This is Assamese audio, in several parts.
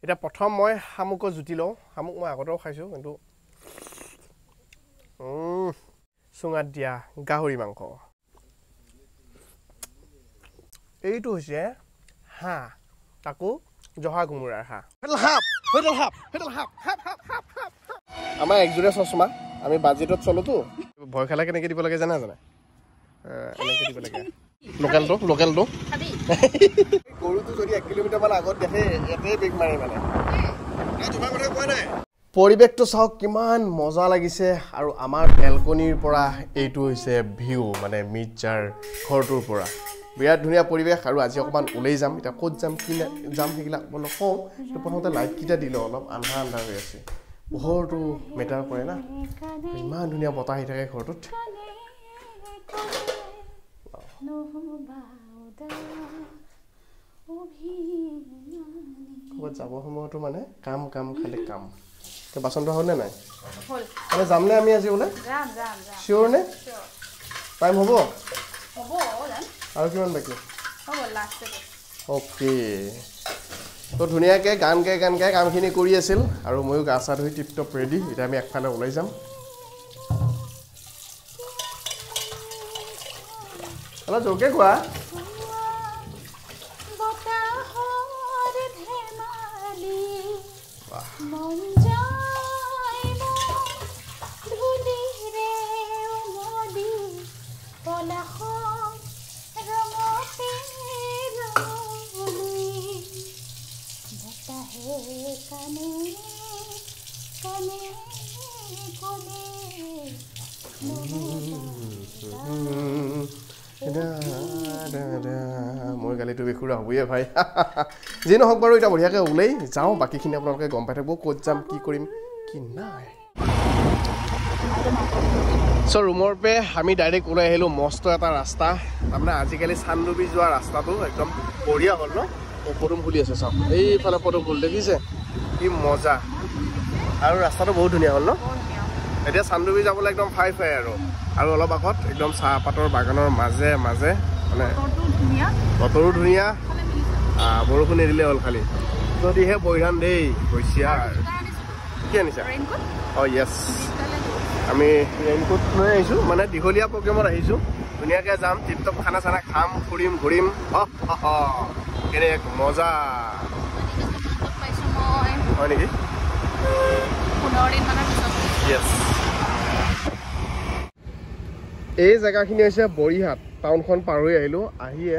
এটা প্ৰথম মই শামুক জুতি লওঁ শামুক মই আগতেও খাইছোঁ কিন্তু চুঙাত দিয়া গাহৰি মাংস এইটো হৈছে হাঁহ তাকো জহা কোমোৰাৰ হাঁহ আমাৰ একযোৰে চশমা আমি বাজেটত চলোতো ভয় খালে কেনেকৈ দিব লাগে জানা এনেকৈ দিব লাগে লোকেলটো গৰুটো যদি 1 কিলোমিটাৰমান আগত দেখে এতেই বেগ মাৰে মানে তোমাৰ কথা কোৱা নাই পৰিৱেশটো চাওক কিমান মজা লাগিছে আৰু আমাৰ বেলকনিৰ পৰা এইটো হৈছে ভিউ মানে মিৰ্জাৰ ঘৰটোৰ পৰা বিৰাট ধুনীয়া পৰিৱেশ আৰু আজি অকণমান ওলাই যাম এতিয়া ক'ত যাম কি যাম সেইবিলাক অলপ কওঁ প্ৰথমতে লাইটকেইটা দিলে অলপ আন্ধাৰ হৈ আছে পোহৰটো মেটাৰ কৰে না ইমান ধুনীয়া বতাহ আহি থাকে ঘৰটোত ক'ৰবাত যাব সময়তো মানে কাম খালি কাম বাচন ধোৱা হ'লনে নাই মানে যামনে আমি আজি ওলাই চিয়'ৰ নে টাইম হ'ব আৰু কিমান বাকী অ'কে তো ধুনীয়াকৈ গান গাই কামখিনি কৰি আছিল আৰু ময়ো গা চা ধুই টিপটপ ৰেডি এতিয়া আমি একফালে ওলাই যাম অলপ জোৰকৈ কোৱা মই গালিটো বেখুৰা হ'বয়ে ভাই যি নহওক বাৰু এতিয়া বঢ়িয়াকৈ ওলাই যাওঁ বাকীখিনি আপোনালোকে গম পাই থাকিব ক'ত যাম কি কৰিম কি নাই চ' ৰুমৰ পৰা আমি ডাইৰেক্ট ওলাই আহিলোঁ মস্ত এটা ৰাস্তা তাৰমানে আজিকালি চানডুবি যোৱা ৰাস্তাটো একদম বঢ়িয়া হ'ল ন পদুম ফুলি আছে চাওক এইফালে পদুম ফুল দেখিছে কি মজা আৰু ৰাস্তাটো বহুত ধুনীয়া হ'ল ন এতিয়া চানডুবি যাবলৈ একদম ফাই আৰু অলপ আগত একদম চাহপাতৰ বাগানৰ মাজে মানে বতৰো ধুনীয়া বৰষুণ এৰিলে হ'ল খালি যদিহে বৈধান দেই গৈছা কি আনিছা অঁ য়েছ আমি ৰেইনকোট লৈ আহিছোঁ মানে দীঘলীয়া প্ৰগ্ৰেমত আহিছোঁ ধুনীয়াকৈ যাম টিপটপ খানা চানা খাম ফুৰিম ঘূৰিম কেনে মজা হয় নেকি য়েছ এই জেগাখিনি হৈছে বৰিহাট টাউনখন পাৰ হৈ আহিলোঁ আহিয়ে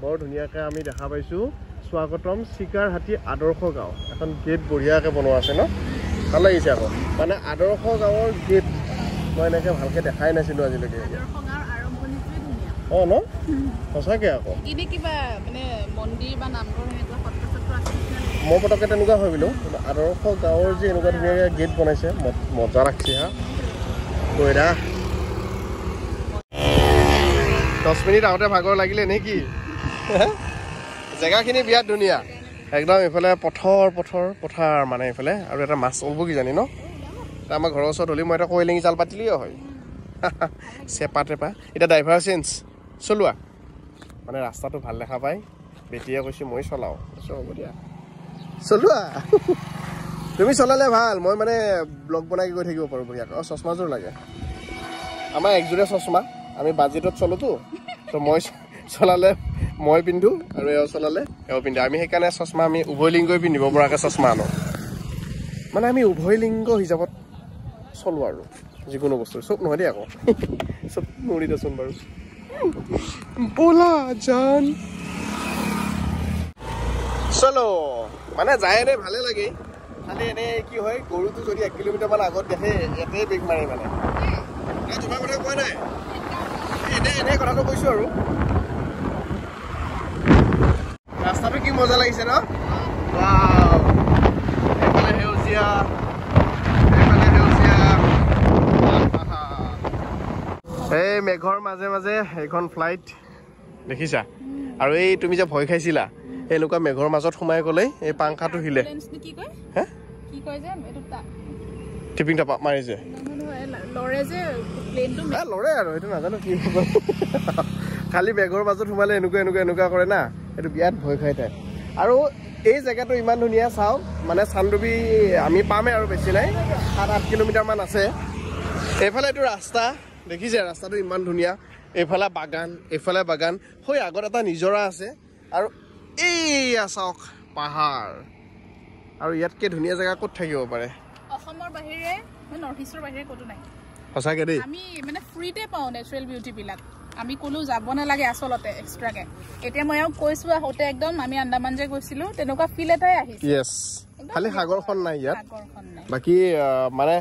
বৰ ধুনীয়াকৈ আমি দেখা পাইছোঁ স্বাগতম চিকাৰহাটী আদৰ্শ গাঁও এখন গেট বঢ়িয়াকৈ বনোৱা আছে ন ভাল লাগিছে আকৌ মানে আদৰ্শ গাঁৱৰ গেট মই এনেকৈ ভালকৈ দেখাই নাছিলোঁ আজিলৈকে অঁ ন সঁচাকৈ আকৌ মই পটককৈ তেনেকুৱা ভাবিলোঁ আদৰ্শ গাঁৱৰ যে এনেকুৱা ধুনীয়াকৈ গেট বনাইছে মজা ৰাখিছে হা কৈৰা 10 মিনিট আগতে ভাগৰ লাগিলে নে কি জেগাখিনি বিৰাট ধুনীয়া একদম এইফালে পথাৰ মানে এইফালে আৰু এটা মাছ ওলব কিজানি ন আমাৰ ঘৰৰ ওচৰত হ'লে মই এটা কয়লিঙি জাল পাতিলেও হয় চেপা টেপা এতিয়া ড্ৰাইভাৰ চেঞ্জ চলোৱা মানে ৰাস্তাটো ভাল দেখা পায় বেটিয়ে কৈছে মই চলাওঁ হ'ব দিয়া চলোৱা তুমি চলালে ভাল মই মানে ব্লগ বনাই গৈ থাকিব পাৰোঁ বঢ়িয়াকৈ চশমাযোৰ লাগে আমাৰ একযোৰে চশমা আমি বাজেটত চলোতো তো মই চলালে মই পিন্ধো আৰু এওঁ চলালে এওঁ পিন্ধে আমি সেইকাৰণে চশমা আমি উভয় লিংগই পিন্ধিব পৰাকৈ চশমা আনো মানে আমি উভয় লিংগ হিচাপত চলোঁ আৰু যিকোনো বস্তু চব নহয় দেই আকৌ চব নৰি দেচোন বাৰু ব'লা জান চলো মানে যায় এনেই ভালে লাগে খালি এনেই কি হয় গৰুটো যদি 1 কিলোমিটাৰমান আগত দেখে এতেই বেগ মাৰে মানে তোমাৰ কথা কোৱা নাই এনে কথাটো কৈছোঁ আৰু ৰাস্তাটো কি মজা লাগিছে ন এইফালে সেউজীয়া এই মেঘৰ মাজে মাজে এইখন ফ্লাইট দেখিছা আৰু এই তুমি যে ভয় খাইছিলা এনেকুৱা মেঘৰ মাজত সোমাই গ'লে এই পাংখাটো হিলে টিপিং টাপা মাৰি যে লৰে আৰু সেইটো নাজানো কি খালি বেগৰ মাজত সোমালে এনেকুৱা কৰে না এইটো বিৰাট ভয় খাই তাই আৰু এই জেগাটো ইমান ধুনীয়া চাওক মানে চানডুবি আমি পামেই আৰু বেছি নাই 7-8 কিলোমিটাৰমান আছে এইফালে এইটো ৰাস্তা দেখিছে ৰাস্তাটো ইমান ধুনীয়া এইফালে বাগান হৈ আগত এটা নিজৰা আছে আৰু এইয়া চাওক পাহাৰ আৰু ইয়াতকৈ ধুনীয়া জেগা ক'ত থাকিব পাৰে অসমৰ বাহিৰে নৰ্থ ইষ্টৰ বাহিৰে ক'তো নাই সঁচাকৈ দেই আমি মানে ফ্ৰীতে পাওঁ নেচাৰেল বিউটিবিলাক আমি কোনো যাব নালাগে আচলতে এক্সট্ৰাকে এতিয়া মই কৈছো আহোঁতে একদম আমি আন্দামান যে গৈছিলোঁ তেনেকুৱা ফিল এটাই আহিছে য়েছ খালি সাগৰখন নাই ইয়াত বাকী মানে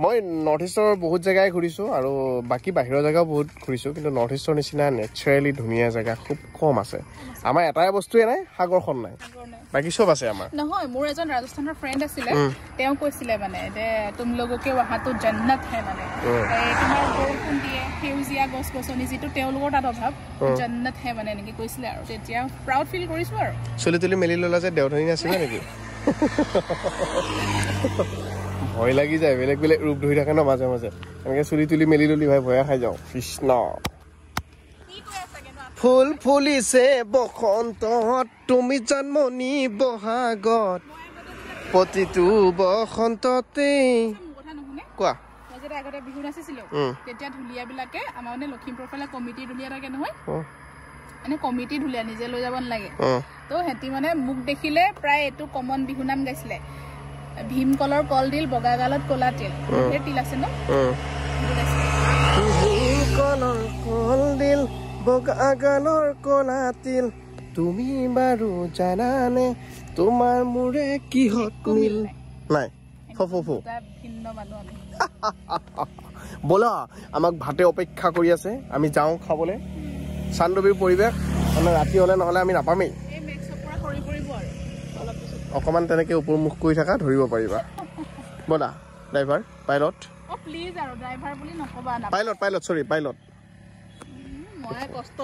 মই নৰ্থ ইষ্টৰ বহুত জেগাই ঘূৰিছোঁ আৰু বাকী বাহিৰৰ জেগাও বহুত ঘূৰিছোঁ কিন্তু নৰ্থ ইষ্টৰ নিচিনা নেচাৰেলি ধুনীয়া জেগা খুব কম আছে আমাৰ এটাই বস্তুৱে নাই সাগৰখন নাই বাকী চব আছে আমাৰ নহয় মোৰ এজন ৰাজস্থানৰ ফ্ৰেণ্ড আছিলে তেওঁ কৈছিলে মানে যে তুম লোগোকে ৱাহাটো জান্নাত হে মানে তোমাৰ বৰষুণ দিয়ে সেউজীয়া গছ গছনি যিটো তেওঁলোকৰ তাত অভাৱ জান্নাত হে মানে এনেকৈ কৈছিলে আৰু তেতিয়া প্ৰাউড ফিল কৰিছোঁ আৰু চুলি তুলি মেলি ল'লা যে দেওধনী নাছিলে নেকি ভয় লাগি যায় বেলেগ বেলেগ ৰূপ ধৰি থাকে ন মাজে মাজে এনেকৈ চুলি তুলি মেলি ল'লি ভাই ভয়ে খাই যাওঁ কৃষ্ণ ফুল ফুলিছে বসন্তত তুমি জন্মনি বহাগত প্ৰতিটো বসন্ততে কোৱা যেতিয়া আগতে বিহু নাচিছিলোঁ তেতিয়া ঢুলীয়াবিলাকে আমাৰ মানে লখিমপুৰৰ ফালে কমিটি ঢুলীয়া থাকে নহয় এনে কমিটি ঢুলীয়া নিজে লৈ যাব নালাগে তো সিহঁতি মানে মোক দেখিলে প্ৰায় এইটো কমন বিহু নাম গাইছিলে ভীমকলৰ কলডিল বগা গালত ক'লা তেল সেই তিল আছে ন ভীমকলৰ কলডিল বগা গালৰ ক'লা তিল তুমি বাৰু জানানে তোমাৰ মোৰে কিহত মিল নাই ভিন্ন মানুহ আমি ব'লা আমাক ভাতে অপেক্ষা কৰি আছে আমি যাওঁ খাবলৈ চানডুবিৰ পৰিৱেশ মানে ৰাতি হ'লে নহ'লে আমি নাপামেই অকণমান তেনেকৈ ওপৰমুখ কৰি থকা ধৰিব পাৰিবা ব'লা ড্ৰাইভাৰ পাইলট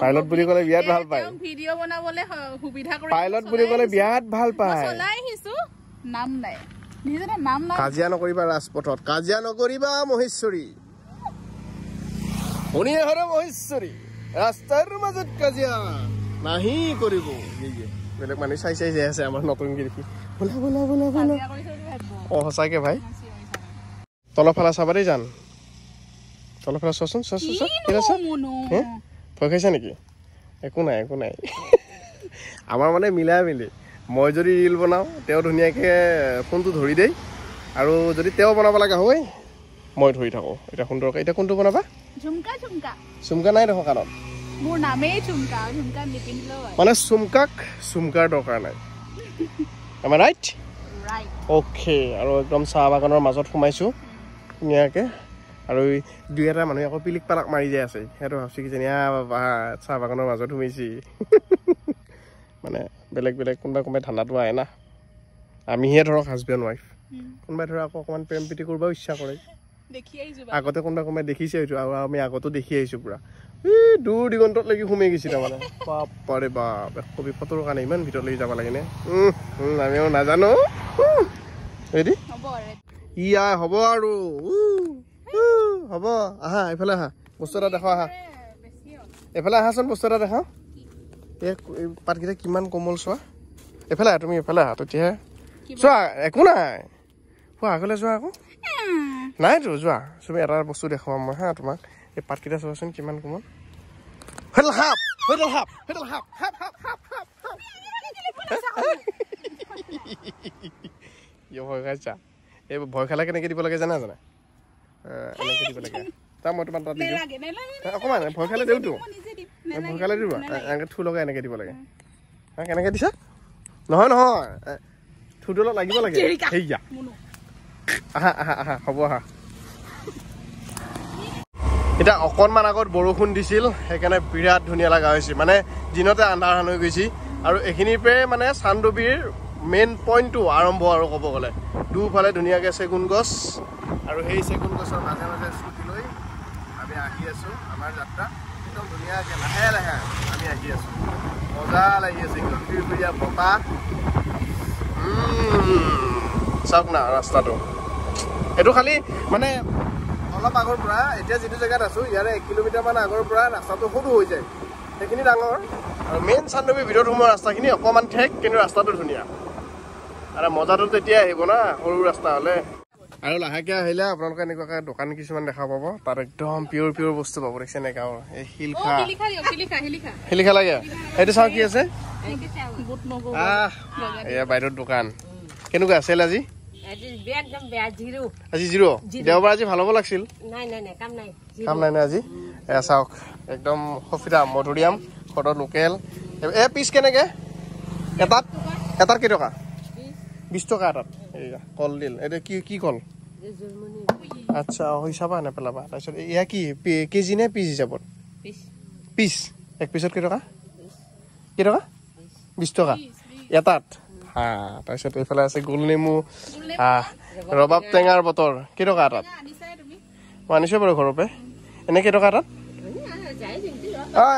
পাইলট বুলি ক'লে বিৰাট ভাল পায় পাইলট বুলি ক'লে বিৰাট ভাল পায় কাজিয়া নকৰিবা ৰাজপথত কাজিয়া নকৰিবা মহেশ্বৰী শুনিহৰ মহেশ্বৰী ৰাস্তাৰ মাজত কাজিয়া নাহি কৰিব বেলেগ মানুহ চাই চাই যাই আছে আমাৰ নতুন দেখি বোলা বোলা বোলা বোলা অঁ সঁচাকৈ ভাই তলফালে চাবা দেই জান তলফালে চোৱাচোন ভয় খাইছা নেকি একো নাই আমাৰ মানে মিলাই মিলি মই যদি ৰীল বনাওঁ তেওঁ ধুনীয়াকৈ ফোনটো ধৰি দেই আৰু যদি তেওঁ বনাব লগা হয় মই ধৰি থাকোঁ এতিয়া সুন্দৰকৈ এতিয়া কোনটো বনাবা চুমকা নাই দেখোঁ কাণত মোৰ নামেই চুমকা নিপিন্ধিলেও মানে চুমকাৰ দৰকাৰ নাই ৰাইট অ'কে আৰু একদম চাহ বাগানৰ মাজত সোমাইছোঁ ধুনীয়াকৈ আৰু দুই এটা মানুহে আকৌ পিলিক পালাক মাৰি যায় আছে সিহঁতে ভাবছি কিজানি বাবা চাহ বাগানৰ মাজত সোমাইছি মানে বেলেগ কোনোবাই ঠাণ্ডাটো আহে না আমিহে ধৰক হাজবেণ্ড ৱাইফ কোনোবাই ধৰক আকৌ অকণমান প্ৰেম প্ৰীতি কৰিবও ইচ্ছা কৰে আগতে কোনোবাই দেখিছে হয়তো আৰু আমি আগতো দেখি আহিছোঁ পূৰা দূৰ দিগন্তত লাগি সোমাই গৈছে তাৰমানে বাপৰে বাপ কবি ফটোৰ কাৰণে ইমান ভিতৰলৈকে যাব লাগেনে আমিও নাজানো ৰেডি ইয়া হ'ব আৰু হ'ব আহা এইফালে আহা বস্তু এটা দেখাওঁ আহা এইফালে আহাচোন বস্তু এটা দেখাওঁ এই পাতকেইটা কিমান কোমল চোৱা এইফালে আহা তুমি এইফালে আহা তেতিয়াহে চোৱা একো নাই কোৱা আগলৈ যোৱা আকৌ নাইতো যোৱা তুমি এটা বস্তু দেখুৱাম মই হা তোমাক এই পাতকেইটা চোৱাচোন কিমান কোমল ভয় খাইছা এই ভয় খালে কেনেকৈ দিব লাগে জানা এনেকৈ দিব লাগে তাৰ মই তোমাৰ তাত দি দিওঁ অকণমান ভয় খালে দিওঁতো ভয় খালে দিবা এনেকৈ থু লগাই এনেকৈ দিব লাগে কেনেকৈ দিছা নহয় থুটো অলপ লাগিব লাগে সেয়া আহা হ'ব আহা এতিয়া অকণমান আগত বৰষুণ দিছিল সেইকাৰণে বিৰাট ধুনীয়া লগা হৈছে মানে দিনতে আন্ধাৰ হৈ গৈছে আৰু এইখিনিৰ পৰাই মানে চানডুবিৰ মেইন পইণ্টটো আৰম্ভ আৰু ক'ব গ'লে দুফালে ধুনীয়াকৈ চেগুন গছ আৰু সেই চেগুন গছৰ মাজে মাজে স্কুটি লৈ আমি আহি আছোঁ আমাৰ যাত্ৰা একদম ধুনীয়াকৈ লাহে লাহে আমি আহি আছোঁ মজা লাগি আছে একদম ফিৰফিৰীয়া বতাহ চাওক না ৰাস্তাটো এইটো খালি মানে অলপ আগৰ পৰা এতিয়া যিটো জেগাত আছোঁ ইয়াৰে 1 কিলোমিটাৰমান আগৰ পৰা ৰাস্তাটো সৰু হৈ যায় সেইখিনি ডাঙৰ আৰু মেইন চানডুবিৰ ভিতৰত সোমোৱা ৰাস্তাখিনি অকণমান ঠেক কিন্তু ৰাস্তাটো ধুনীয়া আৰু মজাটো তেতিয়া আহিব না সৰু ৰাস্তা হ'লে আৰু লাহেকে আহিলে আপোনালোকে এনেকুৱাকে দোকান কিছুমান দেখা পাব তাত একদম পিয়ৰ বস্তু পাব দেখিছে নে গাঁৱৰ এই শিলিখা লাগে এইটো চাওঁ কি আছে এয়া বাইদেউৰ দোকান কেনেকুৱা আছিল আজি আজি 0 দেওবাৰ আজি ভাল হ'ব লাগিছিল কাম নাই না আজি এয়া চাওক একদম সফিৰা মধুৰিআম ঘৰৰ লোকেল এ পিচ কেনেকে এটাত কেইটকা 20 টকা এটাত এইয়া কলডিল এইটো কি কল আচ্ছা হিচাপা নেপেলাবা তাৰপিছত এয়া কি কেজি নে পিচ হিচাপত পিচ এক পিছত কেইটকা 20 টকা এটাত হা তাৰপিছত এইফালে আছে গোল নেমু ৰবাব টেঙাৰ বতৰ কেইটকা এটাত মই আনিছোঁ বাৰু ঘৰৰ পৰা এনে কেইটকা এটাত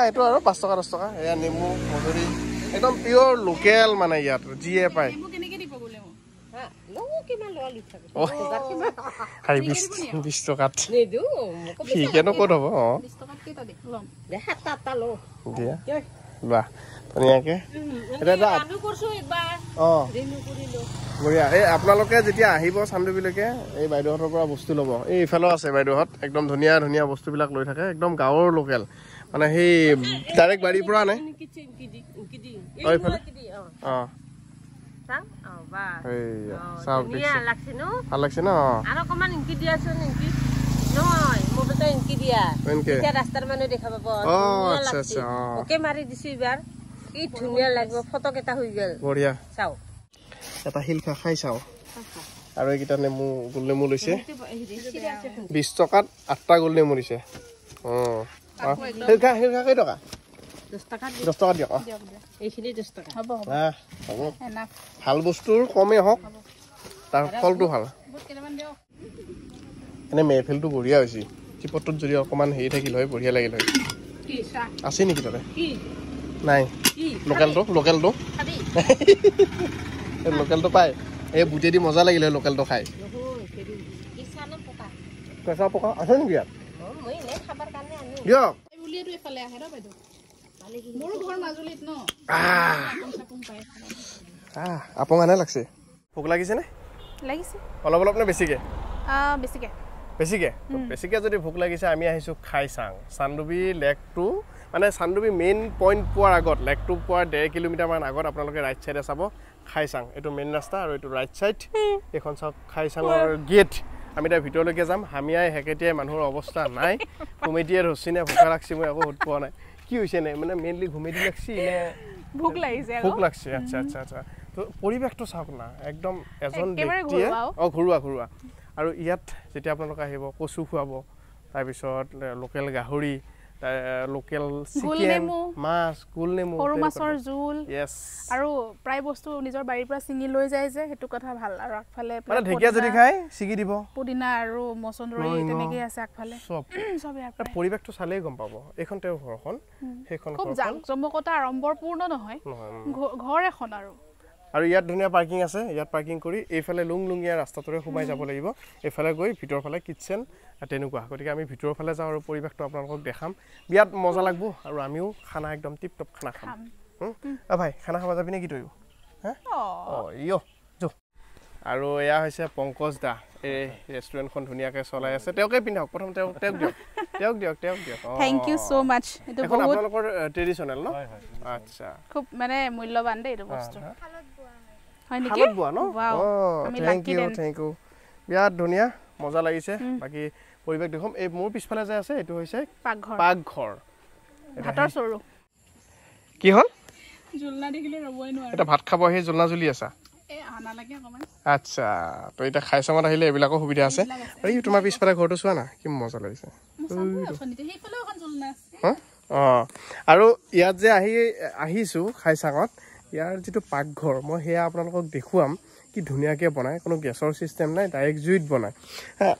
এইটো আৰু 5 টকা 10 টকা এয়া নেমু মধুৰি একদম পিয়ৰ লোকেল মানে ইয়াত যিয়ে পায় 20 টকাত ঠিকেনো ক'ত হ'ব দিয়া লোৱা ধুনীয়াকে বঢ়িয়া এই আপোনালোকে যেতিয়া আহিব চান্দুবিলৈকে এই বাইদেউহঁতৰ পৰা বস্তু ল'ব এই ইফালেও আছে বাইদেউহঁত একদম ধুনীয়া বস্তুবিলাক লৈ থাকে একদম গাঁৱৰ লোকেল মানে সেই ডাইৰেক্ট বাৰীৰ পৰা নাই চাওক ভাল লাগছে ন ৰাস্তাৰ মানুহ দেখা পাব মাৰি দিছো এইবাৰ কি ধুনীয়া লাগিব ফটো কেইটা হৈ গ'ল বঢ়িয়া চাও এটা শিলখা খাই চাও আৰু এইকেইটা নেমু গোল নেমু লৈছে 20 টকাত 8টা গোল নেমু দিছে শিলখা কেইটকা 10 টকা দিয়ক এইখিনি 10 টকা হ'ব ভাল বস্তুৰ কমেই হওক তাৰ ফলটো ভাল এনে মেহফিলটো বঢ়িয়া হৈছে চিপতটোত যদি অকণমান হেৰি থাকিল হয় বঢ়িয়া লাগিল হয় আছে নেকি তাতে নাই লোকেলটো পায় এই বুটেদি মজা লাগিলে লোকেলটো খাই কেঁচা পকা আছে নেকি ইয়াত দিয়ক আপং আনে লাগছে ভোক লাগিছেনে অলপ নে বেছিকে বেছিকে যদি ভোক লাগিছে আমি আহিছোঁ খাই চাং চান্দুবি লেকটো মানে চান্দুবি মেইন পইণ্ট পোৱাৰ আগত লেকটো পোৱাৰ 1.5 কিলোমিটাৰমান আগত আপোনালোকে ৰাইট চাইডে চাব খাই চাং এইটো মেইন ৰাস্তা আৰু এইটো ৰাইট চাইড এইখন চাওক খাই চাঙৰ গেট আমি তাৰ ভিতৰলৈকে যাম হামিয়াই হেকেটিয়াই মানুহৰ অৱস্থা নাই কমিটিয়ে ধৰছি নে ভোকা লাগছি মই একো সুধ পোৱা নাই কি হৈছে নে মানে মেইনলি ঘুমেদি লাগছি নে ভোক লাগিছে আচ্ছা তো পৰিৱেশটো চাওক না একদম এজন ব্যক্তিয়ে ঘৰুৱা আৰু ইয়াত যেতিয়া আপোনালোকে আহিব কচু খুৱাব তাৰপিছত লোকেল গাহৰি লোকেল চিকেন মাছ গোল নেমু সৰু মাছৰ জোল আৰু প্ৰায় বস্তু নিজৰ বাৰীৰ পৰা ছিঙি লৈ যায় যে সেইটো কথা ভাল আৰু আগফালে মানে ঢেকীয়া যদি খাই ছিগি দিব পুদিনা আৰু মছন্দৰী তেনেকে আছে আগফালে সব পৰিৱেশটো চালেই গম পাব এইখন তেওঁৰ ঘৰখন সেইখন খুব জাকজমকতা আড়ম্বৰপূৰ্ণ নহয় ঘৰ এখন আৰু ইয়াত ধুনীয়া পাৰ্কিং আছে ইয়াত পাৰ্কিং কৰি এইফালে লুংলুঙীয়া ৰাস্তাটোৰে সোমাই যাব লাগিব এইফালে গৈ ভিতৰ ফালে কিটচেন তেনেকুৱা গতিকে আমি ভিতৰৰ ফালে যাওঁ আৰু পৰিৱেশটো আপোনালোকক দেখাম বিৰাট মজা লাগিব আৰু আমিও খানা একদম টিপ টপ খানা খাম ভাই খানা খাব যাবি নেকি তয়ো আৰু এয়া হৈছে পংকজ দা এই ৰেষ্টুৰেণ্টখন ধুনীয়াকৈ চলাই আছে তেওঁকে পিন্ধক প্ৰথম তেওঁক দিয়ক থেংক ইউ সো মাচ এইটো বহুত আপোনালোকৰ ট্ৰেডিশনেল ন আচ্ছা খুব মানে মূল্যৱান দেই এইটো বস্তু হয় নেকি হালত বোৱা ন থেংক ইউ বিৰাট ধুনীয়া মজা লাগিছে বাকি পৰিৱেশ দেখোম এই মোৰ পিছফালে যে আছে এইটো হৈছে পাকঘৰ ভাতৰ চৰু কি হ'ল জুলনা দেখিলে ৰবই নোৱাৰে এটা ভাত খাব সেই জুলনা জুলি আছা আচ্ছা তো এটা খাই চামত আহিলে এইবিলাকো সুবিধা আছে এই তোমাৰ পিছফালে ঘৰটো চোৱা না কি মজা লাগিছে আৰু ইয়াত যে আহিছোঁ খাইচাঙত ইয়াৰ যিটো পাকঘৰ মই সেয়া আপোনালোকক দেখুৱাম কি ধুনীয়াকৈ বনায় কোনো গেছৰ চিষ্টেম নাই ডাইৰেক্ট জুইত বনায়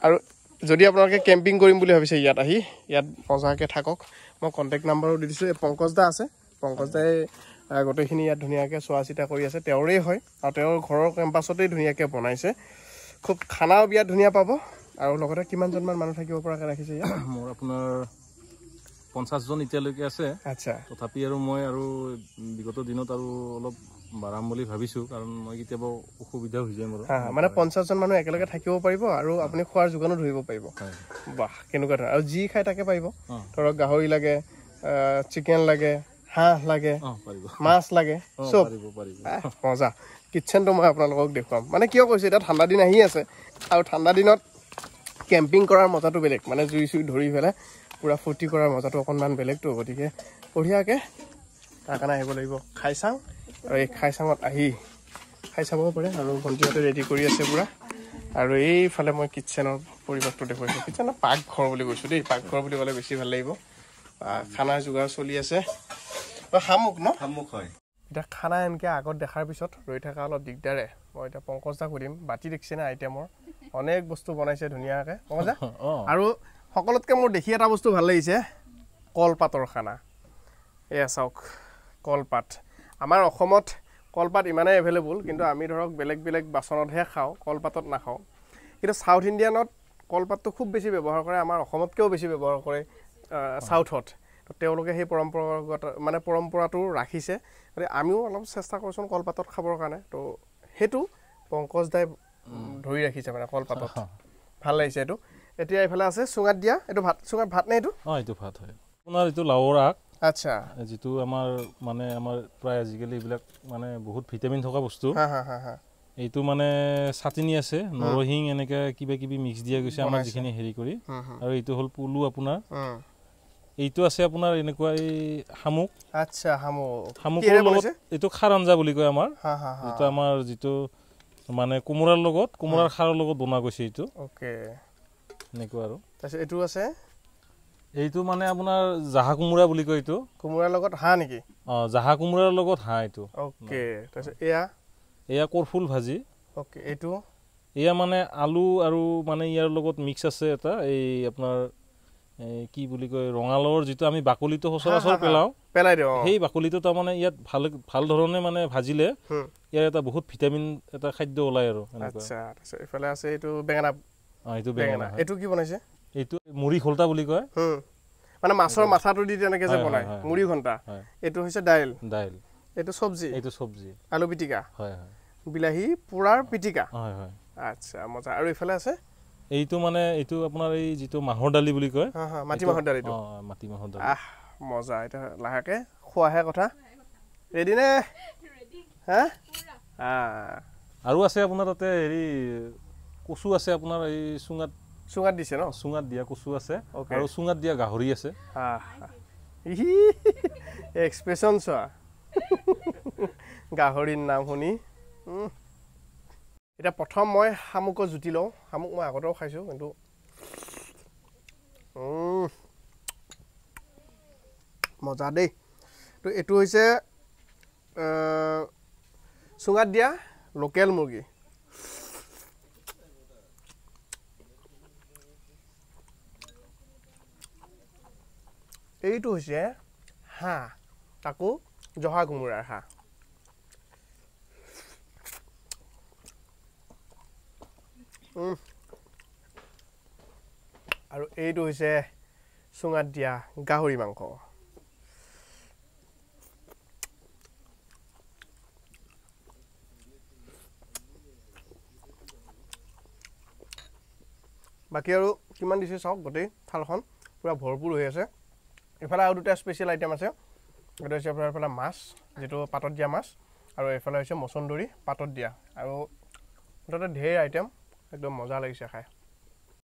আৰু যদি আপোনালোকে কেম্পিং কৰিম বুলি ভাবিছে ইয়াত আহি ইয়াত মজাকৈ থাকক মই কণ্টেক্ট নাম্বাৰো দি দিছোঁ এই পংকজ দা আছে পংকজ দাই গোটেইখিনি ইয়াত ধুনীয়াকৈ চোৱা চিতা কৰি আছে তেওঁৰেই হয় আৰু তেওঁৰ ঘৰৰ কেম্পাছতেই ধুনীয়াকৈ বনাইছে খুব খানাও বিৰাট ধুনীয়া পাব আৰু লগতে কিমানজনমান মানুহ থাকিব পৰাকৈ ৰাখিছে ইয়াত মোৰ আপোনাৰ 50 জন এতিয়ালৈকে আছে আচ্ছা তথাপি আৰু মই আৰু বিগত দিনত আৰু অলপ বাঢ়াম বুলি ভাবিছোঁ কাৰণ মই কেতিয়াবা অসুবিধা হৈ যায় মোৰ মানে 50 জন মানুহ একেলগে থাকিব পাৰিব আৰু আপুনি খোৱাৰ যোগানো ধৰিব পাৰিব বাহ কেনেকুৱা ধৰণৰ আৰু যি খাই তাকে পাৰিব ধৰক গাহৰি লাগে চিকেন লাগে হাঁহ লাগে মাছ লাগে চব মজা কিটচেনটো মই আপোনালোকক দেখুৱাম মানে কিয় কৈছোঁ এতিয়া ঠাণ্ডা দিন আহি আছে আৰু ঠাণ্ডা দিনত কেম্পিং কৰাৰ মজাটো বেলেগ মানে জুই চুই ধৰি পেলাই পুৰা ফূৰ্তি কৰাৰ মজাটো অকণমান বেলেগতো গতিকে বঢ়িয়াকৈ তাৰ কাৰণে আহিব লাগিব খাই চাওঁ আৰু এই খাই চাঙত আহি খাই চাব পাৰে আৰু ভণ্টিহঁতে ৰেডি কৰি আছে পুৰা আৰু এইফালে মই কিটচেনৰ পৰিৱেশটো দেখুৱাইছোঁ কিটচেনৰ পাকঘৰ বুলি কৈছোঁ দেই পাকঘৰ বুলি ক'লে বেছি ভাল লাগিব খানাৰ যোগাৰ চলি আছে শামুক ন শামুক হয় এতিয়া খানা এনেকৈ আগত দেখাৰ পিছত ৰৈ থকা অলপ দিগদাৰে মই এতিয়া পংকজ দাক সুধিম বাতি দেখিছেনে আইটেমৰ অনেক বস্তু বনাইছে ধুনীয়াকৈ পংকজ দা আৰু সকলোতকৈ মোৰ দেখি এটা বস্তু ভাল লাগিছে কলপাতৰ খানা এয়া চাওক কলপাত আমাৰ অসমত কলপাত ইমানেই এভেইলেবল কিন্তু আমি ধৰক বেলেগ বেলেগ বাচনতহে খাওঁ কলপাতত নাখাওঁ কিন্তু চাউথ ইণ্ডিয়ানত কলপাতটো খুব বেছি ব্যৱহাৰ কৰে আমাৰ অসমতকৈও বেছি ব্যৱহাৰ কৰে চাউথত তো তেওঁলোকে সেই পৰম্পৰাগত মানে পৰম্পৰাটো ৰাখিছে গতিকে আমিও অলপ চেষ্টা কৰোঁচোন কলপাতত খাবৰ কাৰণে তো সেইটো পংকজ দাই ধৰি ৰাখিছে মানে কলপাতত ভাল লাগিছে এইটো এতিয়া এইফালে আছে চুঙাত দিয়া এইটো ভাত চুঙাত ভাত নে এইটো এইটো ভাত হয় আপোনাৰ এইটো লাওৰ আগ আচ্ছা যিটো আমাৰ মানে আমাৰ প্ৰায় আজিকালি এইবিলাক মানে বহুত ভিটামিন থকা বস্তু এইটো মানে চাটনি আছে নৰসিং এনেকৈ কিবা কিবি মিক্স দিয়া গৈছে আমাৰ যিখিনি হেৰি কৰি আৰু এইটো হ'ল পুলু আপোনাৰ এইটো আছে আপোনাৰ এনেকুৱা এই শামুক আচ্ছা শামুকৰ লগত এইটো খাৰ আঞ্জা বুলি কয় আমাৰ যিটো আমাৰ যিটো মানে কোমোৰাৰ লগত কোমোৰাৰ খাৰৰ লগত বনোৱা গৈছে এইটো অ'কে এনেকুৱা আৰু তাৰপিছত এইটো আছে এইটো মানে আপোনাৰ জাহা কোমোৰা বুলি কয় এইটো কোমোৰাৰ লগত হাঁহ নেকি জাহা কোমোৰাৰ লগত হাঁহ এইটো অ'কে তাৰপিছত এয়া কৰ্ফুল ভাজি অ'কে এইটো এয়া মানে আলু আৰু মানে ইয়াৰ লগত মিক্স আছে এটা এই আপোনাৰ কি বুলি কয় ৰঙালাওৰ যিটো আমি বাকলিটো সচৰাচৰ পেলাই দিওঁ সেই বাকলিটো তাৰমানে ইয়াত ভাল ধৰণে মানে ভাজিলে ইয়াৰ এটা বহুত ভিটামিন এটা খাদ্য ওলায় আৰু আচ্ছা তাৰপিছত এইফালে আছে এইটো বেঙেনা এইটো বেঙেনা এইটো কি বনাইছে এইটো মুড়ি ঘণ্টা বুলি কয় মানে মাছৰ মাথাটো দি তেনেকৈ যে বনায় মুড়ি ঘণ্টা এইটো হৈছে দাইল এইটো চব্জি আলু পিটিকা বিলাহী পোৰাৰ পিটিকা আচ্ছা মজা আৰু এইফালে আছে এইটো মানে এইটো আপোনাৰ এই যিটো মাহৰ দালি বুলি কয় মাটিমাহৰ দালিটো মাটিমাহৰ দালি মজা এতিয়া লাহেকৈ খোৱাহে কথা ৰেডি নে হা আৰু আছে আপোনাৰ তাতে হেৰি কচু আছে আপোনাৰ এই চুঙাত দিছে ন চুঙাত দিয়া কচু আছে আৰু চুঙাত দিয়া গাহৰি আছে এক্সপ্ৰেছন চোৱা গাহৰিৰ নাম শুনি এতিয়া প্ৰথম মই শামুকৰ জুতি লওঁ শামুক মই আগতেও খাইছোঁ কিন্তু মজা দেই তো এইটো হৈছে চুঙাত দিয়া লোকেল মুৰ্গী এইটো হৈছে হাঁহ তাকো জহা কোমোৰাৰ হাঁহ আৰু এইটো হৈছে চুঙাত দিয়া গাহৰি মাংস বাকী আৰু কিমান দিছে চাওক গোটেই থালখন পুৰা ভৰপূৰ হৈ আছে এইফালে আৰু দুটা স্পেচিয়েল আইটেম আছে এইটো হৈছে আপোনাৰ এইফালে মাছ যিটো পাতত দিয়া মাছ আৰু এইফালে হৈছে মচন্দৰী পাতত দিয়া আৰু মুঠতে ঢেৰ আইটেম একদম মজা লাগিছে খাই